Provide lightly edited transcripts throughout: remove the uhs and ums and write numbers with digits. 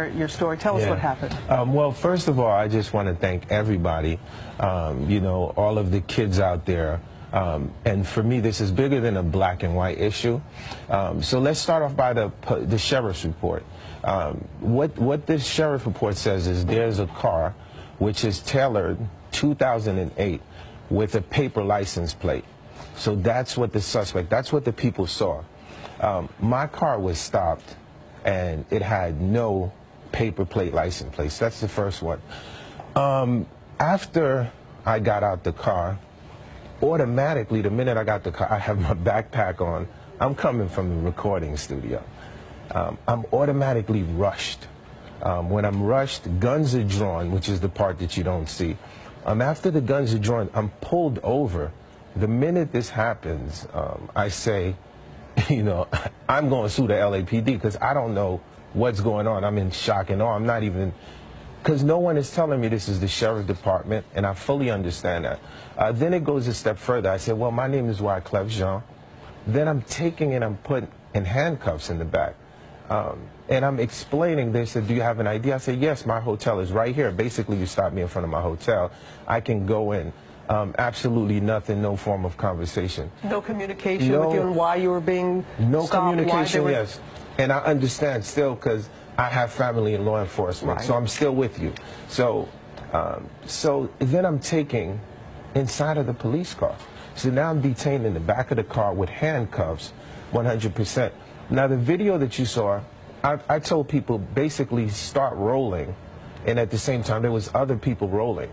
your story. Tell us what happened. Well, first of all, I just want to thank everybody, you know, all of the kids out there. And for me, this is bigger than a black and white issue. So let's start off by the sheriff's report. What this sheriff report says is there's a car which is tailored 2008 with a paper license plate. So that's what the suspect, that's what the people saw. My car was stopped and it had no paper plate license plates. That's the first one. After I got out the car, automatically, the minute I got the car, I have my backpack on. I'm coming from the recording studio. I'm automatically rushed. When I'm rushed, guns are drawn, which is the part that you don't see. After the guns are drawn, I'm pulled over. The minute this happens, I say, you know, I'm going to sue the LAPD because I don't know what's going on. I'm in shock and awe. I'm not even, because no one is telling me this is the sheriff's department, and I fully understand that. Then it goes a step further. I said, well, my name is Wyclef Jean. Then I'm taking and I'm put in handcuffs in the back. And I'm explaining, they said, do you have an ID? I said, yes, my hotel is right here. Basically, you stop me in front of my hotel. I can go in. Absolutely nothing, no form of conversation. No communication with you and why you were being No stopped, communication, yes. And I understand still because I have family in law enforcement, so I'm still with you. So, so then I'm taking inside of the police car. So now I'm detained in the back of the car with handcuffs, 100%. Now the video that you saw, I told people basically start rolling, and at the same time there was other people rolling.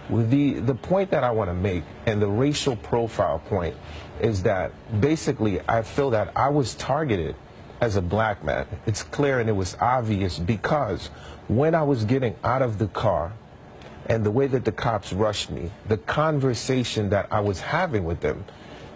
The point that I want to make, and the racial profile point, is that basically I feel that I was targeted as a black man. It's clear and it was obvious because when I was getting out of the car and the way that the cops rushed me, the conversation that I was having with them,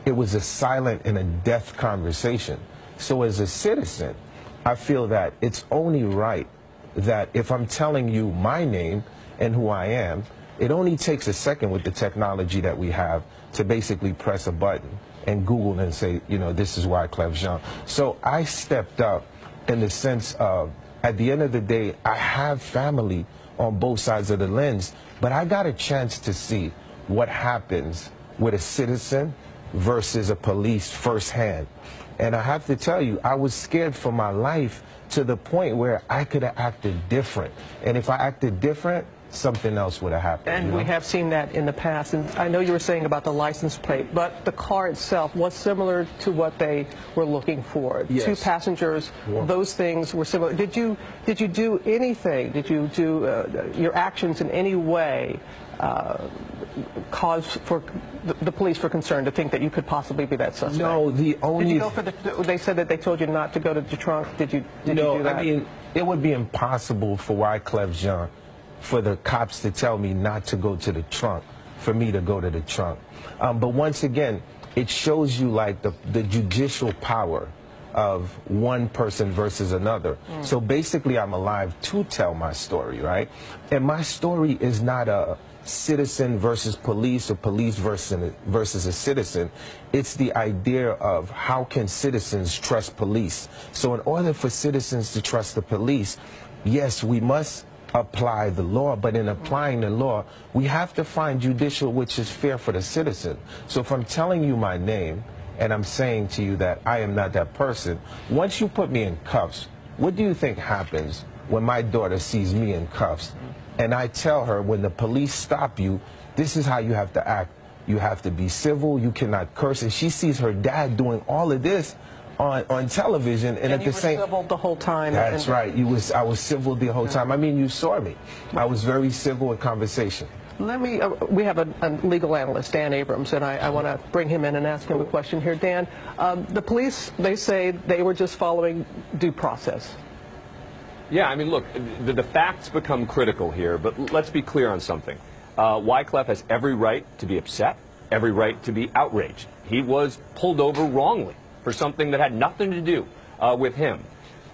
it was a silent and a death conversation. So as a citizen, I feel that it's only right that if I'm telling you my name and who I am, it only takes a second with the technology that we have to basically press a button and Google and say, you know, this is Wyclef Jean. So I stepped up in the sense of, at the end of the day, I have family on both sides of the lens, but I got a chance to see what happens with a citizen versus a police firsthand. And I have to tell you, I was scared for my life to the point where I could have acted different. And if I acted different, something else would have happened. And you know? we have seen that in the past. And I know you were saying about the license plate, but the car itself was similar to what they were looking for. Yes. 2 passengers, those things were similar. Did you do anything? Did you do your actions in any way cause for the police for concern to think that you could possibly be that suspect? No, the only... Did you go for the... They said that they told you not to go to the trunk. Did you do that? No, I mean, it would be impossible for Wyclef Jean for the cops to tell me not to go to the trunk, for me to go to the trunk. But once again, it shows you like the judicial power of one person versus another. So basically, I'm alive to tell my story, right? And my story is not a citizen versus police or police versus a citizen. It's the idea of how can citizens trust police. So in order for citizens to trust the police, yes, we must apply the law, but in applying the law, we have to find judicial which is fair for the citizen. So if I'm telling you my name and I'm saying to you that I am not that person, once you put me in cuffs, what do you think happens when my daughter sees me in cuffs and I tell her when the police stop you, this is how you have to act. You have to be civil, you cannot curse, and she sees her dad doing all of this on television, and at the same... you were civil the whole time. That's right. I was civil the whole time. I mean, you saw me. I was very civil in conversation. Let me, we have a legal analyst, Dan Abrams, and I want to bring him in and ask him a question here. Dan, the police, they say they were just following due process. Yeah, I mean, look, the facts become critical here, but let's be clear on something. Wyclef has every right to be upset, every right to be outraged. He was pulled over wrongly for something that had nothing to do with him.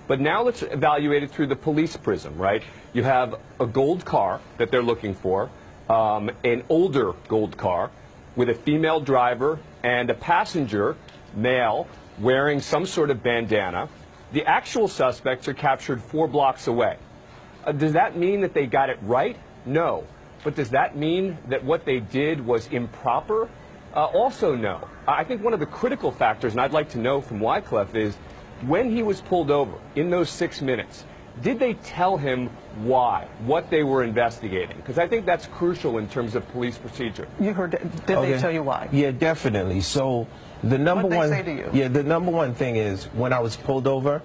But now let's evaluate it through the police prism, right? You have a gold car that they're looking for, an older gold car with a female driver and a passenger, male, wearing some sort of bandana. The actual suspects are captured 4 blocks away. Does that mean that they got it right? No. But does that mean that what they did was improper? Also no. I think one of the critical factors, and I'd like to know from Wyclef, is when he was pulled over in those 6 minutes, did they tell him why, what they were investigating? Because I think that's crucial in terms of police procedure. You heard, did they tell you why? Yeah, definitely. So the number What'd one, they say to you? yeah, the number one thing is when I was pulled over,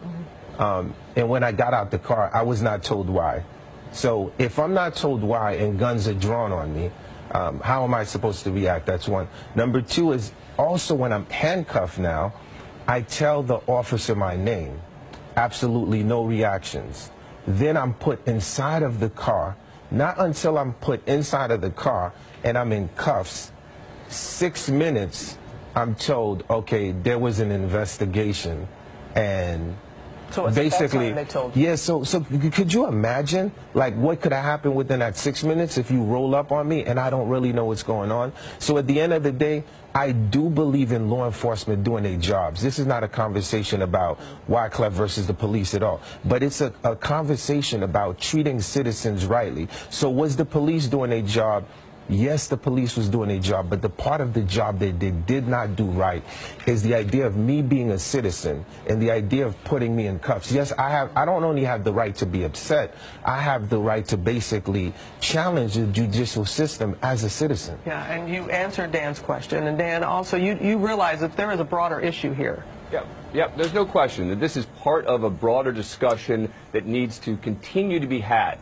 and when I got out the car, I was not told why. So if I'm not told why and guns are drawn on me, how am I supposed to react? That's one. Number two is also when I'm handcuffed now, I tell the officer my name. Absolutely no reactions. Then I'm put inside of the car. Not until I'm put inside of the car and I'm in cuffs, 6 minutes, I'm told, okay, there was an investigation. And so basically, they told you. Yeah, so could you imagine, like, what could have happened within that 6 minutes if you roll up on me and I don't really know what's going on? So at the end of the day, I do believe in law enforcement doing their jobs. This is not a conversation about Wyclef versus the police at all, but it's a conversation about treating citizens rightly. So was the police doing their job? Yes, the police was doing their job, but the part of the job that they did not do right is the idea of me being a citizen and the idea of putting me in cuffs. Yes, I don't only have the right to be upset, I have the right to basically challenge the judicial system as a citizen. Yeah, and you answered Dan's question, and Dan, also you realize that there is a broader issue here. Yep, there's no question that this is part of a broader discussion that needs to continue to be had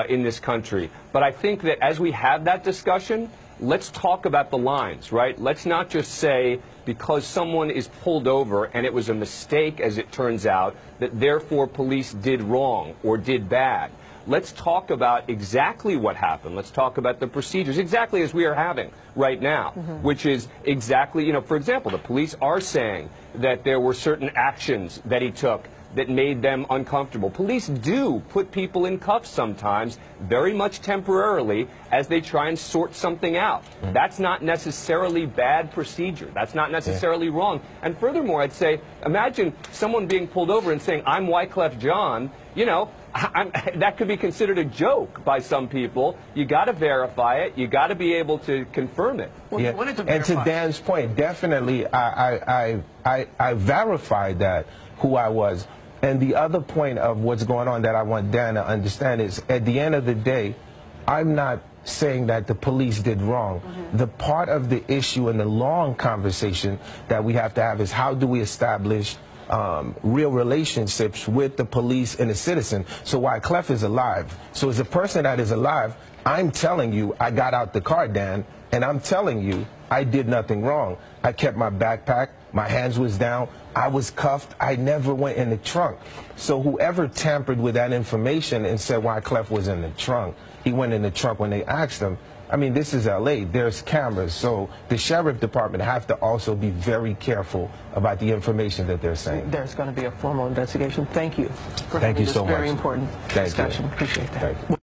in this country. But I think that as we have that discussion, let's talk about the lines, right? Let's not just say because someone is pulled over and it was a mistake, as it turns out, that therefore police did wrong or did bad. Let's talk about exactly what happened. Let's talk about the procedures, exactly as we are having right now, which is exactly, you know, for example, the police are saying that there were certain actions that he took that made them uncomfortable. Police do put people in cuffs sometimes, very much temporarily, as they try and sort something out. That's not necessarily bad procedure. That's not necessarily wrong. And furthermore, I'd say, imagine someone being pulled over and saying, I'm Wyclef John, you know, that could be considered a joke by some people. You got to verify it. You got to be able to confirm it. Well, yeah. And to Dan's point, definitely, I verified that, who I was. And the other point of what's going on that I want Dan to understand is, at the end of the day, I'm not saying that the police did wrong. The part of the issue in the long conversation that we have to have is how do we establish real relationships with the police and the citizen. So Wyclef is alive. So as a person that is alive, I'm telling you I got out the car, Dan, and I'm telling you I did nothing wrong. I kept my backpack, my hands was down, I was cuffed, I never went in the trunk. So whoever tampered with that information and said Wyclef was in the trunk, he went in the trunk when they asked him. I mean, this is LA, there's cameras, so the sheriff department have to also be very careful about the information that they're saying. There's going to be a formal investigation. Thank you for having this very important discussion. Appreciate that. Thank you.